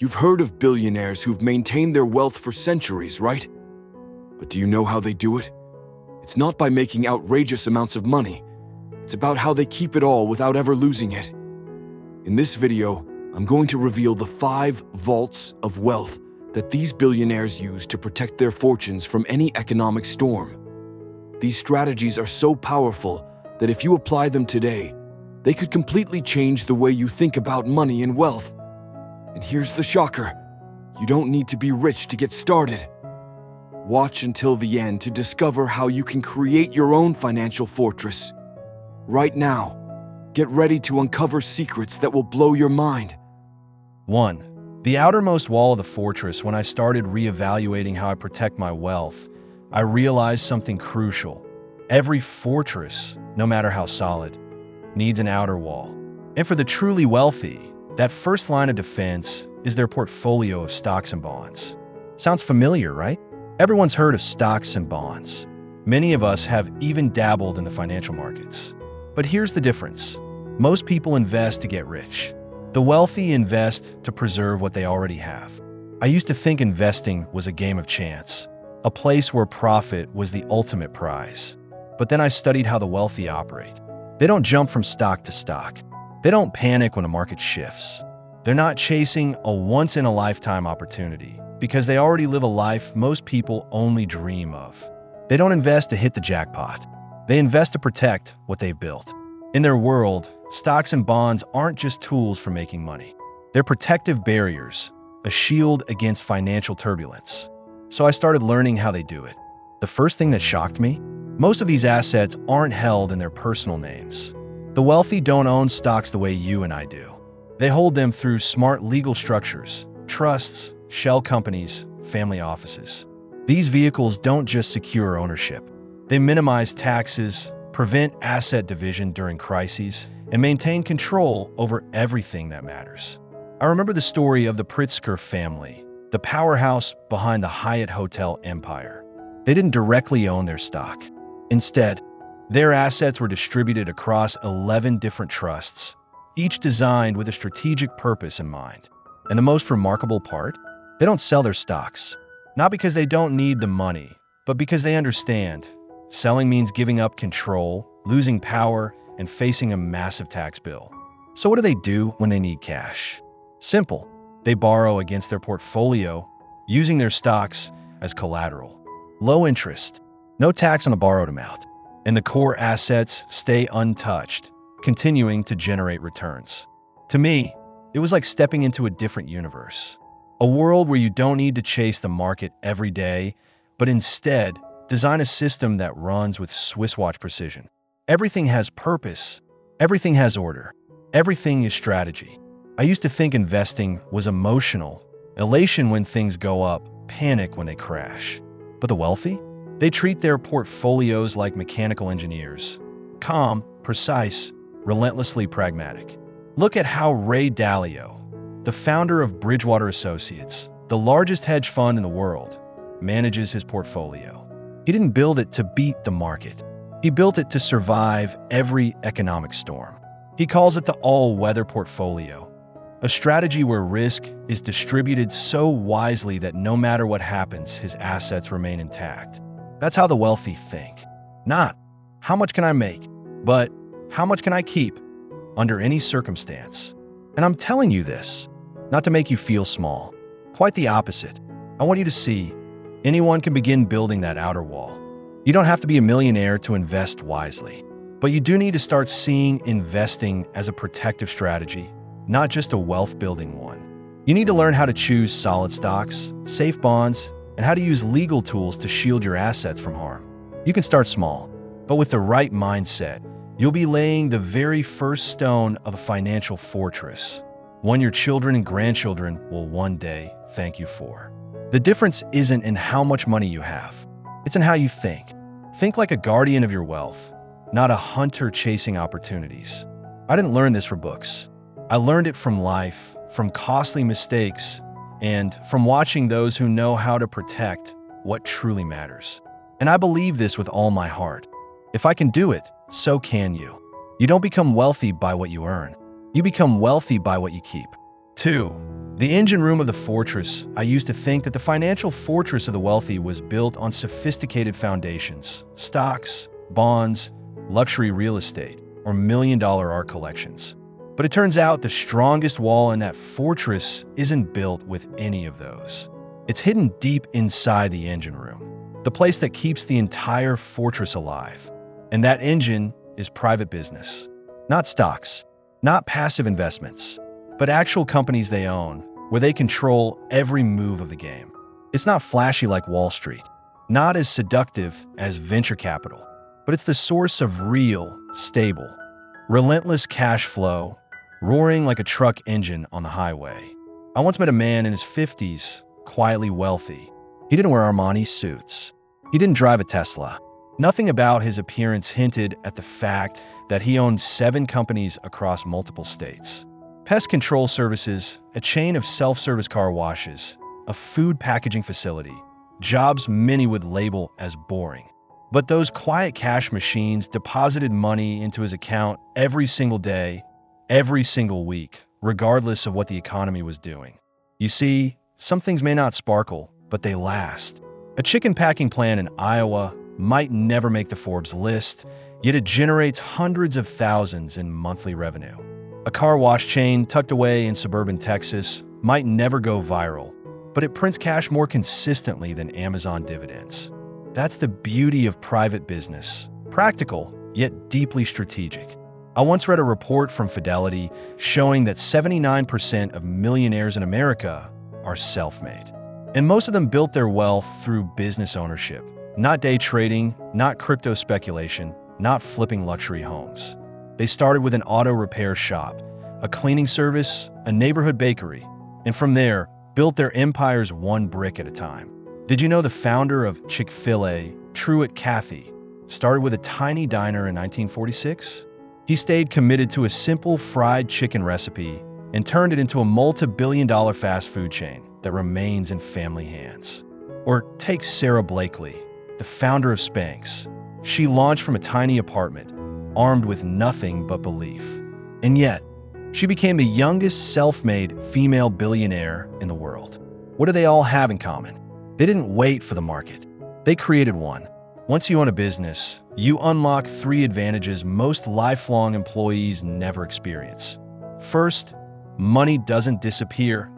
You've heard of billionaires who've maintained their wealth for centuries, right? But do you know how they do it? It's not by making outrageous amounts of money. It's about how they keep it all without ever losing it. In this video, I'm going to reveal the 5 vaults of wealth that these billionaires use to protect their fortunes from any economic storm. These strategies are so powerful that if you apply them today, they could completely change the way you think about money and wealth. And here's the shocker: you don't need to be rich to get started. Watch until the end to discover how you can create your own financial fortress. Right now, get ready to uncover secrets that will blow your mind. 1. The outermost wall of the fortress. When I started reevaluating how I protect my wealth, I realized something crucial. Every fortress, no matter how solid, needs an outer wall. And for the truly wealthy, that first line of defense is their portfolio of stocks and bonds. Sounds familiar, right? Everyone's heard of stocks and bonds. Many of us have even dabbled in the financial markets. But here's the difference. Most people invest to get rich. The wealthy invest to preserve what they already have. I used to think investing was a game of chance, a place where profit was the ultimate prize. But then I studied how the wealthy operate. They don't jump from stock to stock. They don't panic when the market shifts. They're not chasing a once-in-a-lifetime opportunity because they already live a life most people only dream of. They don't invest to hit the jackpot. They invest to protect what they've built. In their world, stocks and bonds aren't just tools for making money. They're protective barriers, a shield against financial turbulence. So I started learning how they do it. The first thing that shocked me? Most of these assets aren't held in their personal names. The wealthy don't own stocks the way you and I do. They hold them through smart legal structures, trusts, shell companies, family offices. These vehicles don't just secure ownership. They minimize taxes, prevent asset division during crises, and maintain control over everything that matters. I remember the story of the Pritzker family, the powerhouse behind the Hyatt Hotel empire. They didn't directly own their stock. Instead, their assets were distributed across 11 different trusts, each designed with a strategic purpose in mind. And the most remarkable part? They don't sell their stocks. Not because they don't need the money, but because they understand. Selling means giving up control, losing power, and facing a massive tax bill. So what do when they need cash? Simple. They borrow against their portfolio, using their stocks as collateral. Low interest, no tax on the borrowed amount, and the core assets stay untouched, continuing to generate returns. To me, it was like stepping into a different universe. A world where you don't need to chase the market every day, but instead, design a system that runs with Swiss watch precision. Everything has purpose. Everything has order. Everything is strategy. I used to think investing was emotional, elation when things go up, panic when they crash. But the wealthy? They treat their portfolios like mechanical engineers. Calm, precise, relentlessly pragmatic. Look at how Ray Dalio, the founder of Bridgewater Associates, the largest hedge fund in the world, manages his portfolio. He didn't build it to beat the market. He built it to survive every economic storm. He calls it the all-weather portfolio, a strategy where risk is distributed so wisely that no matter what happens, his assets remain intact. That's how the wealthy think. Not, how much can I make, but how much can I keep under any circumstance? And I'm telling you this, not to make you feel small. Quite the opposite. I want you to see anyone can begin building that outer wall. You don't have to be a millionaire to invest wisely, but you do need to start seeing investing as a protective strategy, not just a wealth-building one. You need to learn how to choose solid stocks, safe bonds, and how to use legal tools to shield your assets from harm. You can start small, but with the right mindset, you'll be laying the very first stone of a financial fortress, one your children and grandchildren will one day thank you for. The difference isn't in how much money you have. It's in how you think. Think like a guardian of your wealth, not a hunter chasing opportunities. I didn't learn this from books. I learned it from life, from costly mistakes, and from watching those who know how to protect what truly matters. And I believe this with all my heart. If I can do it, so can you. You don't become wealthy by what you earn. You become wealthy by what you keep. 2. The engine room of the fortress. I used to think that the financial fortress of the wealthy was built on sophisticated foundations, stocks, bonds, luxury real estate, or million-dollar art collections. But it turns out the strongest wall in that fortress isn't built with any of those. It's hidden deep inside the engine room, the place that keeps the entire fortress alive. And that engine is private business. Not stocks, not passive investments, but actual companies they own, where they control every move of the game. It's not flashy like Wall Street, not as seductive as venture capital, but it's the source of real, stable, relentless cash flow, roaring like a truck engine on the highway. I once met a man in his 50s, quietly wealthy. He didn't wear Armani suits. He didn't drive a Tesla. Nothing about his appearance hinted at the fact that he owned 7 companies across multiple states. Pest Control Services, a chain of self-service car washes, a food packaging facility, jobs many would label as boring. But those quiet cash machines deposited money into his account every single day, every single week, regardless of what the economy was doing. You see, some things may not sparkle, but they last. A chicken packing plant in Iowa might never make the Forbes list, yet it generates hundreds of thousands in monthly revenue. A car wash chain tucked away in suburban Texas might never go viral, but it prints cash more consistently than Amazon dividends. That's the beauty of private business. Practical, yet deeply strategic. I once read a report from Fidelity showing that 79% of millionaires in America are self-made. And most of them built their wealth through business ownership. Not day trading, not crypto speculation, not flipping luxury homes. They started with an auto repair shop, a cleaning service, a neighborhood bakery, and from there, built their empires one brick at a time. Did you know the founder of Chick-fil-A, Truett Cathy, started with a tiny diner in 1946? He stayed committed to a simple fried chicken recipe and turned it into a multi-billion-dollar fast food chain that remains in family hands. Or take Sarah Blakely, the founder of Spanx. She launched from a tiny apartment, armed with nothing but belief. And yet, she became the youngest self-made female billionaire in the world. What do they all have in common? They didn't wait for the market. They created one. Once you own a business, you unlock 3 advantages most lifelong employees never experience. First, money doesn't disappear.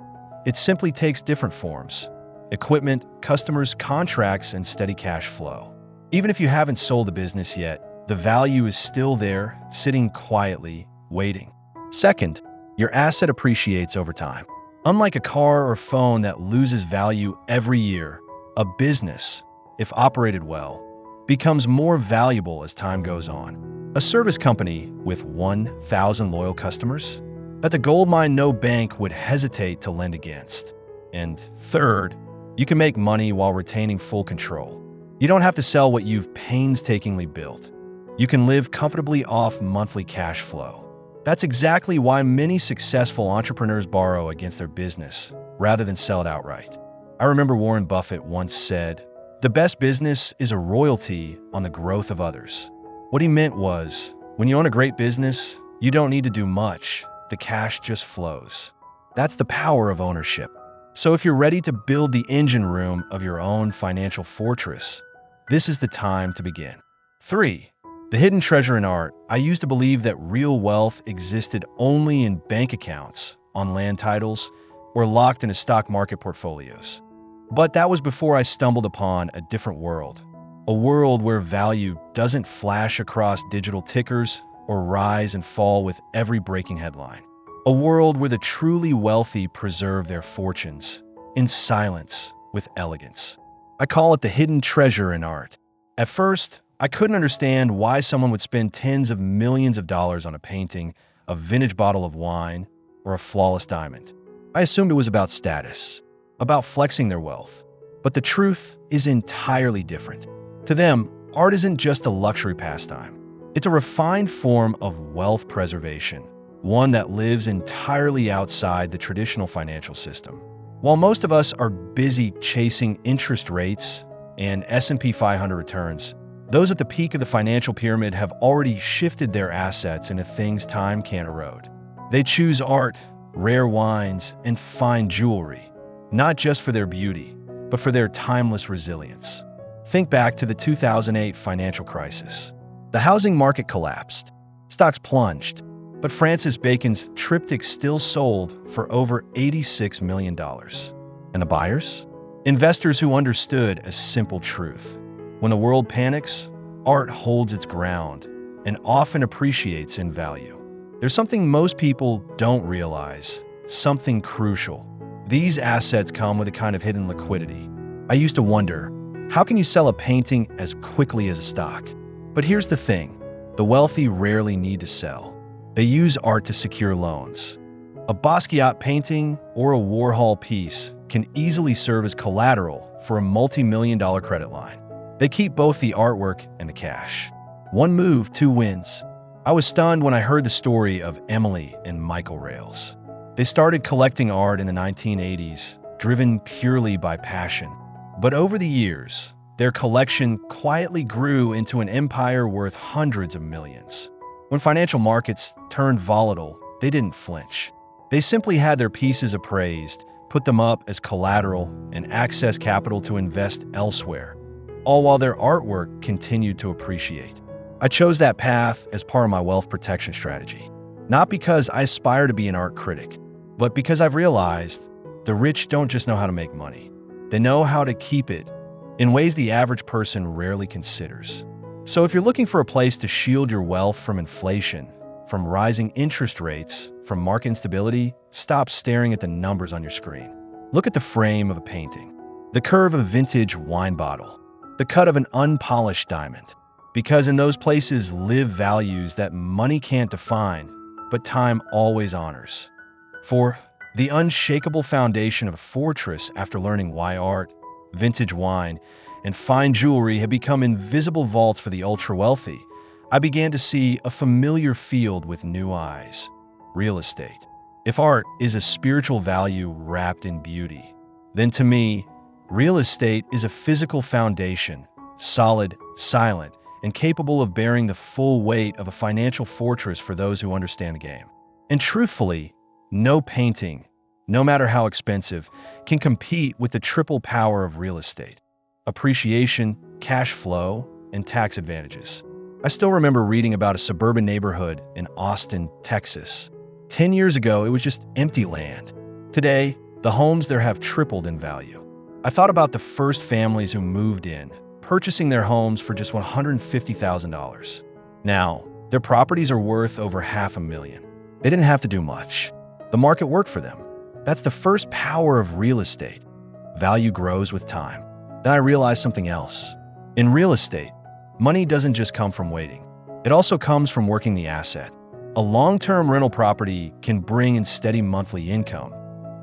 It simply takes different forms: equipment, customers, contracts, and steady cash flow. Even if you haven't sold the business yet, the value is still there, sitting quietly, waiting. Second, your asset appreciates over time. Unlike a car or phone that loses value every year, a business, if operated well, becomes more valuable as time goes on. A service company with 1,000 loyal customers? That's a goldmine no bank would hesitate to lend against. And third, you can make money while retaining full control. You don't have to sell what you've painstakingly built. You can live comfortably off monthly cash flow. That's exactly why many successful entrepreneurs borrow against their business rather than sell it outright. I remember Warren Buffett once said, "The best business is a royalty on the growth of others." What he meant was, when you own a great business, you don't need to do much. The cash just flows. That's the power of ownership. So if you're ready to build the engine room of your own financial fortress, this is the time to begin. 3. The hidden treasure in art. I used to believe that real wealth existed only in bank accounts, on land titles, or locked in stock market portfolios. But that was before I stumbled upon a different world. A world where value doesn't flash across digital tickers or rise and fall with every breaking headline. A world where the truly wealthy preserve their fortunes, in silence, with elegance. I call it the hidden treasure in art. At first, I couldn't understand why someone would spend tens of millions of dollars on a painting, a vintage bottle of wine, or a flawless diamond. I assumed it was about status, about flexing their wealth. But the truth is entirely different. To them, art isn't just a luxury pastime. It's a refined form of wealth preservation, one that lives entirely outside the traditional financial system. While most of us are busy chasing interest rates and S&P 500 returns, those at the peak of the financial pyramid have already shifted their assets into things time can't erode. They choose art, rare wines, and fine jewelry, not just for their beauty, but for their timeless resilience. Think back to the 2008 financial crisis. The housing market collapsed, stocks plunged, but Francis Bacon's triptych still sold for over $86 million. And the buyers? Investors who understood a simple truth. When the world panics, art holds its ground and often appreciates in value. There's something most people don't realize, something crucial. These assets come with a kind of hidden liquidity. I used to wonder, how can you sell a painting as quickly as a stock? But here's the thing, the wealthy rarely need to sell. They use art to secure loans. A Basquiat painting or a Warhol piece can easily serve as collateral for a multi-million-dollar credit line. They keep both the artwork and the cash. One move, two wins. I was stunned when I heard the story of Emily and Michael Rales. They started collecting art in the 1980s, driven purely by passion. But over the years, their collection quietly grew into an empire worth hundreds of millions. When financial markets turned volatile, they didn't flinch. They simply had their pieces appraised, put them up as collateral, and access capital to invest elsewhere, all while their artwork continued to appreciate. I chose that path as part of my wealth protection strategy, not because I aspire to be an art critic, but because I've realized the rich don't just know how to make money. They know how to keep it in ways the average person rarely considers. So if you're looking for a place to shield your wealth from inflation, from rising interest rates, from market instability, stop staring at the numbers on your screen. Look at the frame of a painting, the curve of a vintage wine bottle, the cut of an unpolished diamond. Because in those places live values that money can't define, but time always honors. For the unshakable foundation of a fortress, after learning why art, vintage wine, and fine jewelry have become invisible vaults for the ultra-wealthy, I began to see a familiar field with new eyes: real estate. If art is a spiritual value wrapped in beauty, then to me, real estate is a physical foundation, solid, silent, and capable of bearing the full weight of a financial fortress for those who understand the game. And truthfully, no painting, no matter how expensive, can compete with the triple power of real estate: appreciation, cash flow, and tax advantages. I still remember reading about a suburban neighborhood in Austin, Texas. 10 years ago, it was just empty land. Today, the homes there have tripled in value. I thought about the first families who moved in, purchasing their homes for just $150,000. Now, their properties are worth over $500,000. They didn't have to do much. The market worked for them. That's the first power of real estate. Value grows with time. Then I realized something else. In real estate, money doesn't just come from waiting. It also comes from working the asset. A long-term rental property can bring in steady monthly income,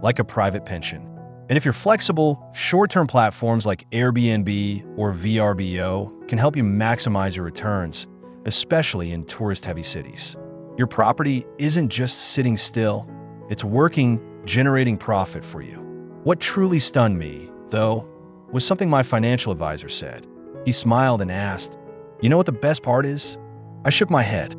like a private pension. And if you're flexible, short-term platforms like Airbnb or VRBO can help you maximize your returns, especially in tourist-heavy cities. Your property isn't just sitting still, it's working, generating profit for you. What truly stunned me, though, was something my financial advisor said. He smiled and asked, "You know what the best part is?" I shook my head.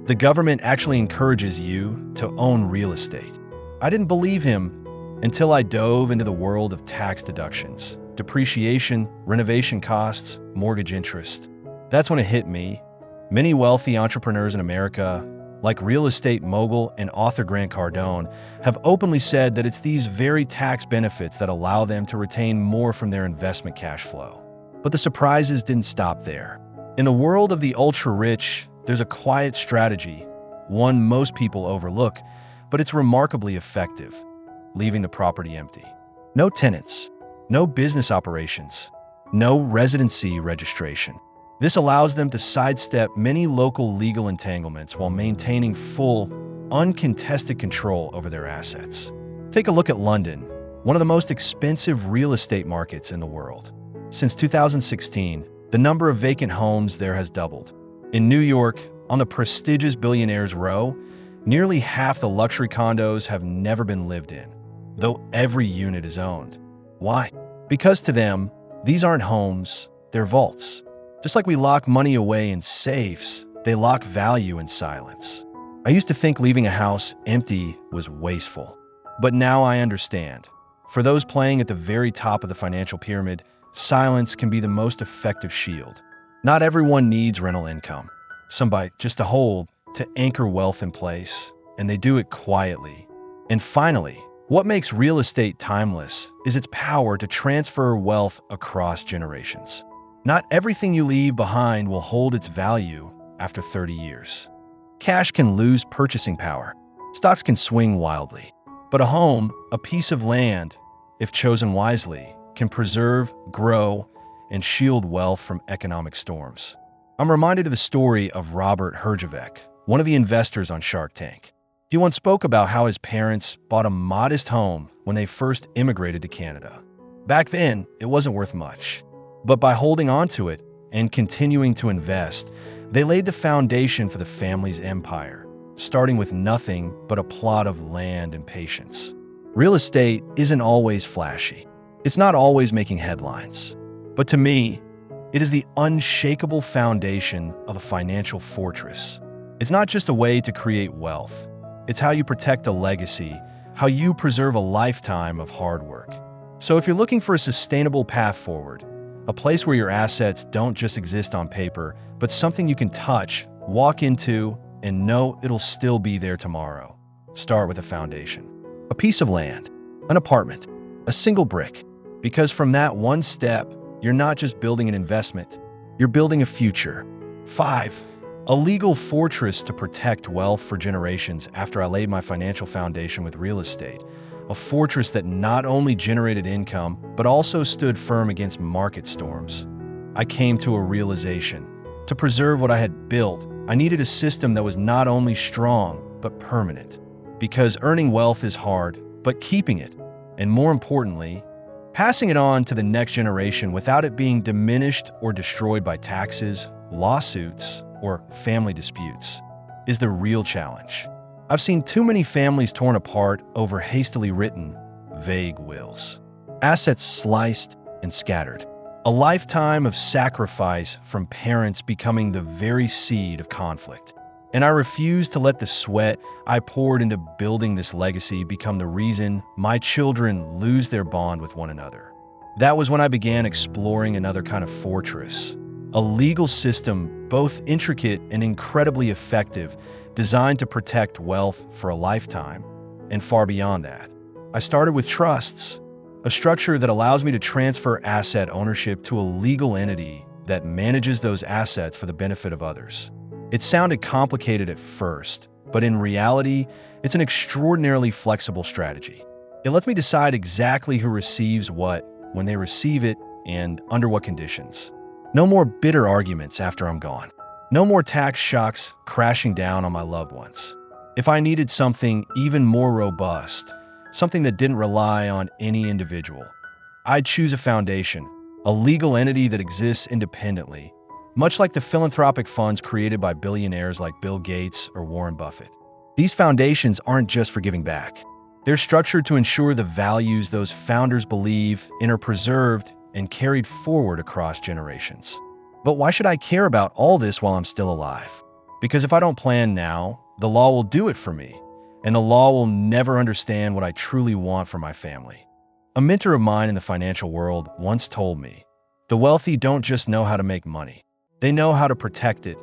The government actually encourages you to own real estate. I didn't believe him until I dove into the world of tax deductions, depreciation, renovation costs, mortgage interest. That's when it hit me. Many wealthy entrepreneurs in America, like real estate mogul and author Grant Cardone, have openly said that it's these very tax benefits that allow them to retain more from their investment cash flow. But the surprises didn't stop there. In the world of the ultra-rich, there's a quiet strategy, one most people overlook, but it's remarkably effective: leaving the property empty. No tenants, no business operations, no residency registration. This allows them to sidestep many local legal entanglements while maintaining full, uncontested control over their assets. Take a look at London, one of the most expensive real estate markets in the world. Since 2016, the number of vacant homes there has doubled. In New York, on the prestigious Billionaires Row, nearly half the luxury condos have never been lived in, though every unit is owned. Why? Because to them, these aren't homes, they're vaults. Just like we lock money away in safes, they lock value in silence. I used to think leaving a house empty was wasteful. But now I understand. For those playing at the very top of the financial pyramid, silence can be the most effective shield. Not everyone needs rental income. Some buy just a hold to anchor wealth in place, and they do it quietly. And finally, what makes real estate timeless is its power to transfer wealth across generations. Not everything you leave behind will hold its value after 30 years. Cash can lose purchasing power. Stocks can swing wildly. But a home, a piece of land, if chosen wisely, can preserve, grow, and shield wealth from economic storms. I'm reminded of the story of Robert Herjavec, one of the investors on Shark Tank. He once spoke about how his parents bought a modest home when they first immigrated to Canada. Back then, it wasn't worth much. But by holding on to it and continuing to invest, they laid the foundation for the family's empire, starting with nothing but a plot of land and patience. Real estate isn't always flashy. It's not always making headlines. But to me, it is the unshakable foundation of a financial fortress. It's not just a way to create wealth. It's how you protect a legacy, how you preserve a lifetime of hard work. So if you're looking for a sustainable path forward, a place where your assets don't just exist on paper, but something you can touch, walk into, and know it'll still be there tomorrow, start with a foundation. A piece of land, an apartment, a single brick. Because from that one step, you're not just building an investment, you're building a future. 5. A legal fortress to protect wealth for generations after I laid my financial foundation with real estate. A fortress that not only generated income, but also stood firm against market storms. I came to a realization. To preserve what I had built, I needed a system that was not only strong, but permanent. Because earning wealth is hard, but keeping it, and more importantly, passing it on to the next generation without it being diminished or destroyed by taxes, lawsuits, or family disputes, is the real challenge. I've seen too many families torn apart over hastily written, vague wills. Assets sliced and scattered. A lifetime of sacrifice from parents becoming the very seed of conflict. And I refuse to let the sweat I poured into building this legacy become the reason my children lose their bond with one another. That was when I began exploring another kind of fortress. A legal system both intricate and incredibly effective, designed to protect wealth for a lifetime, and far beyond that. I started with trusts, a structure that allows me to transfer asset ownership to a legal entity that manages those assets for the benefit of others. It sounded complicated at first, but in reality, it's an extraordinarily flexible strategy. It lets me decide exactly who receives what, when they receive it, and under what conditions. No more bitter arguments after I'm gone. No more tax shocks crashing down on my loved ones. If I needed something even more robust, something that didn't rely on any individual, I'd choose a foundation, a legal entity that exists independently, much like the philanthropic funds created by billionaires like Bill Gates or Warren Buffett. These foundations aren't just for giving back. They're structured to ensure the values those founders believe in are preserved and carried forward across generations. But why should I care about all this while I'm still alive? Because if I don't plan now, the law will do it for me, and the law will never understand what I truly want for my family. A mentor of mine in the financial world once told me, the wealthy don't just know how to make money. They know how to protect it,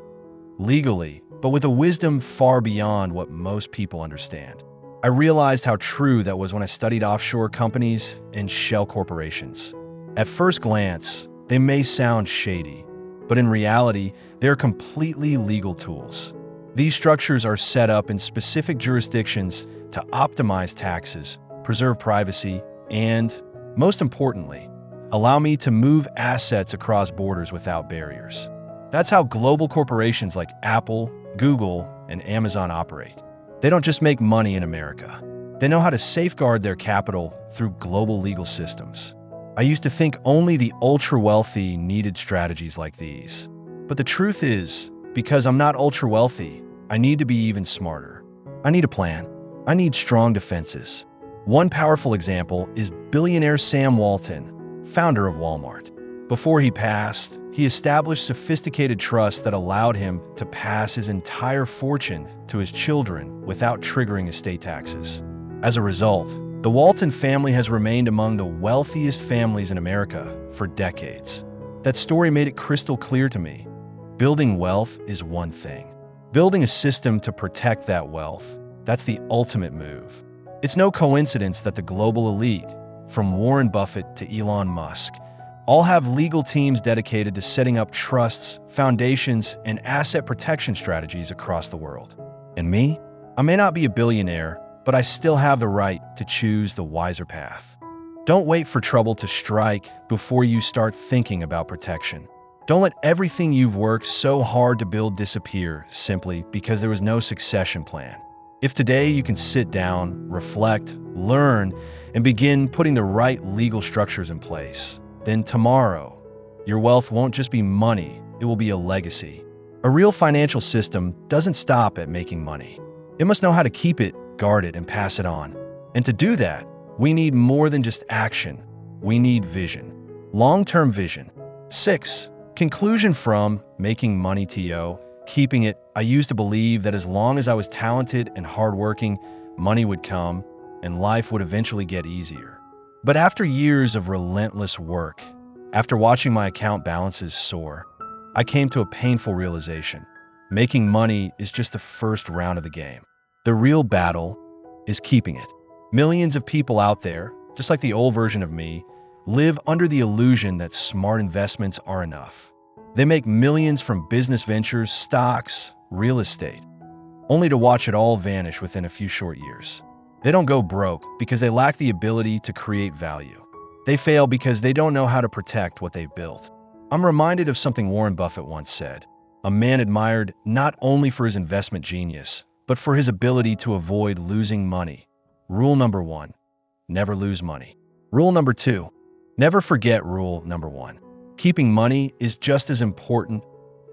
legally, but with a wisdom far beyond what most people understand. I realized how true that was when I studied offshore companies and shell corporations. At first glance, they may sound shady, but in reality, they're completely legal tools. These structures are set up in specific jurisdictions to optimize taxes, preserve privacy, and, most importantly, allow me to move assets across borders without barriers. That's how global corporations like Apple, Google, and Amazon operate. They don't just make money in America. They know how to safeguard their capital through global legal systems. I used to think only the ultra-wealthy needed strategies like these. But the truth is, because I'm not ultra-wealthy, I need to be even smarter. I need a plan. I need strong defenses. One powerful example is billionaire Sam Walton, founder of Walmart. Before he passed, he established sophisticated trusts that allowed him to pass his entire fortune to his children without triggering estate taxes. As a result, the Walton family has remained among the wealthiest families in America for decades. That story made it crystal clear to me. Building wealth is one thing. Building a system to protect that wealth, that's the ultimate move. It's no coincidence that the global elite, from Warren Buffett to Elon Musk, all have legal teams dedicated to setting up trusts, foundations, and asset protection strategies across the world. And me? I may not be a billionaire, but I still have the right to choose the wiser path. Don't wait for trouble to strike before you start thinking about protection. Don't let everything you've worked so hard to build disappear simply because there was no succession plan. If today you can sit down, reflect, learn, and begin putting the right legal structures in place, then tomorrow, your wealth won't just be money, it will be a legacy. A real financial system doesn't stop at making money. It must know how to keep it, guard it, and pass it on. And to do that, we need more than just action. We need vision. Long-term vision. 6. Conclusion from Making Money to Keeping It. I used to believe that as long as I was talented and hardworking, money would come and life would eventually get easier. But after years of relentless work, after watching my account balances soar, I came to a painful realization. Making money is just the first round of the game. The real battle is keeping it. Millions of people out there, just like the old version of me, live under the illusion that smart investments are enough. They make millions from business ventures, stocks, real estate, only to watch it all vanish within a few short years. They don't go broke because they lack the ability to create value. They fail because they don't know how to protect what they've built. I'm reminded of something Warren Buffett once said, a man admired not only for his investment genius, but for his ability to avoid losing money. Rule number 1, never lose money. Rule number 2, never forget rule number 1. Keeping money is just as important,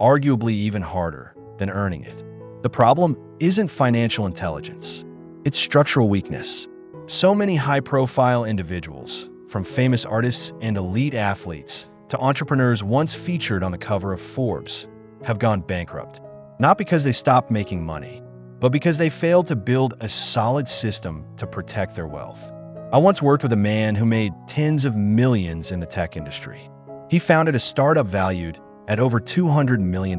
arguably even harder, than earning it. The problem isn't financial intelligence. It's structural weakness. So many high-profile individuals, from famous artists and elite athletes to entrepreneurs once featured on the cover of Forbes, have gone bankrupt. Not because they stopped making money, but because they failed to build a solid system to protect their wealth. I once worked with a man who made tens of millions in the tech industry. He founded a startup valued at over $200 million.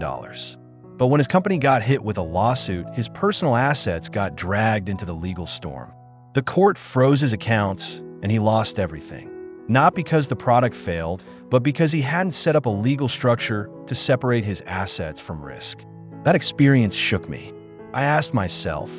But when his company got hit with a lawsuit, his personal assets got dragged into the legal storm. The court froze his accounts, and he lost everything. Not because the product failed, but because he hadn't set up a legal structure to separate his assets from risk. That experience shook me. I asked myself,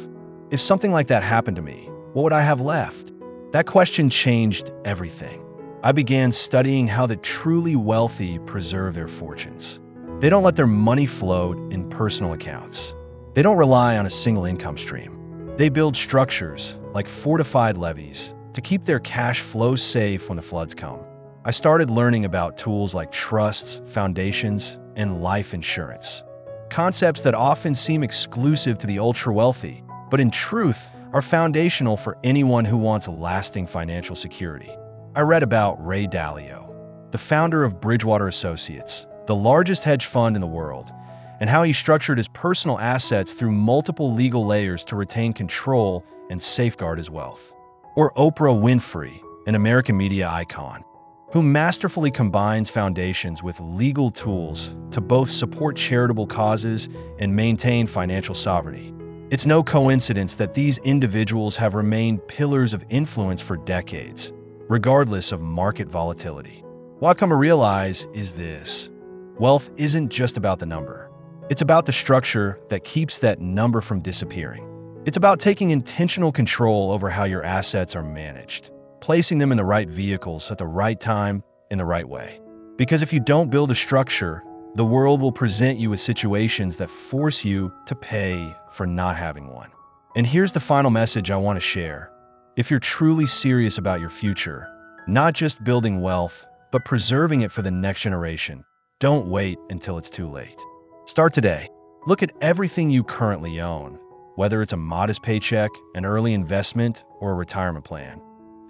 if something like that happened to me, what would I have left? That question changed everything. I began studying how the truly wealthy preserve their fortunes. They don't let their money float in personal accounts. They don't rely on a single income stream. They build structures, like fortified levees, to keep their cash flow safe when the floods come. I started learning about tools like trusts, foundations, and life insurance. Concepts that often seem exclusive to the ultra-wealthy, but in truth are foundational for anyone who wants lasting financial security. I read about Ray Dalio, the founder of Bridgewater Associates, the largest hedge fund in the world, and how he structured his personal assets through multiple legal layers to retain control and safeguard his wealth. Or Oprah Winfrey, an American media icon, who masterfully combines foundations with legal tools to both support charitable causes and maintain financial sovereignty. It's no coincidence that these individuals have remained pillars of influence for decades, regardless of market volatility. What I've come to realize is this: wealth isn't just about the number. It's about the structure that keeps that number from disappearing. It's about taking intentional control over how your assets are managed, placing them in the right vehicles at the right time in the right way. Because if you don't build a structure, the world will present you with situations that force you to pay for not having one. And here's the final message I want to share. If you're truly serious about your future, not just building wealth, but preserving it for the next generation, don't wait until it's too late. Start today. Look at everything you currently own, whether it's a modest paycheck, an early investment, or a retirement plan.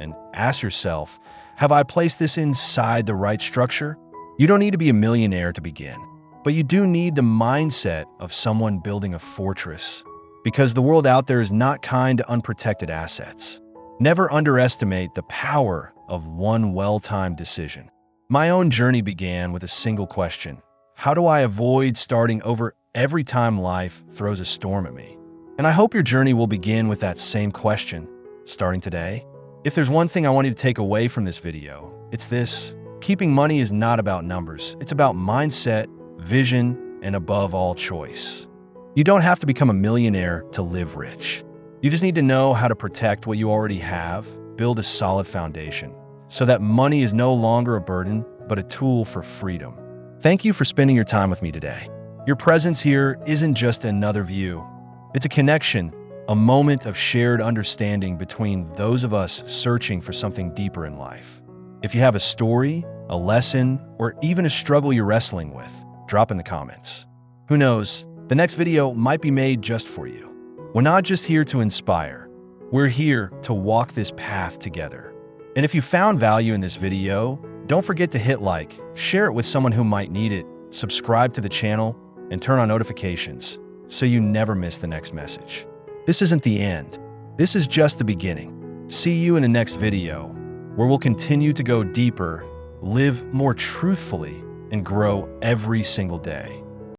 And ask yourself, have I placed this inside the right structure? You don't need to be a millionaire to begin, but you do need the mindset of someone building a fortress, because the world out there is not kind to unprotected assets. Never underestimate the power of one well-timed decision. My own journey began with a single question: how do I avoid starting over every time life throws a storm at me? And I hope your journey will begin with that same question, starting today. If there's one thing I want you to take away from this video, it's this: keeping money is not about numbers. It's about mindset, vision, and above all, choice. You don't have to become a millionaire to live rich. You just need to know how to protect what you already have, build a solid foundation, so that money is no longer a burden, but a tool for freedom. Thank you for spending your time with me today. Your presence here isn't just another view. It's a connection, a moment of shared understanding between those of us searching for something deeper in life. If you have a story, a lesson, or even a struggle you're wrestling with, drop in the comments. Who knows, the next video might be made just for you. We're not just here to inspire. We're here to walk this path together. And if you found value in this video, don't forget to hit like, share it with someone who might need it, subscribe to the channel, and turn on notifications so you never miss the next message. This isn't the end. This is just the beginning. See you in the next video, where we'll continue to go deeper, live more truthfully, and grow every single day.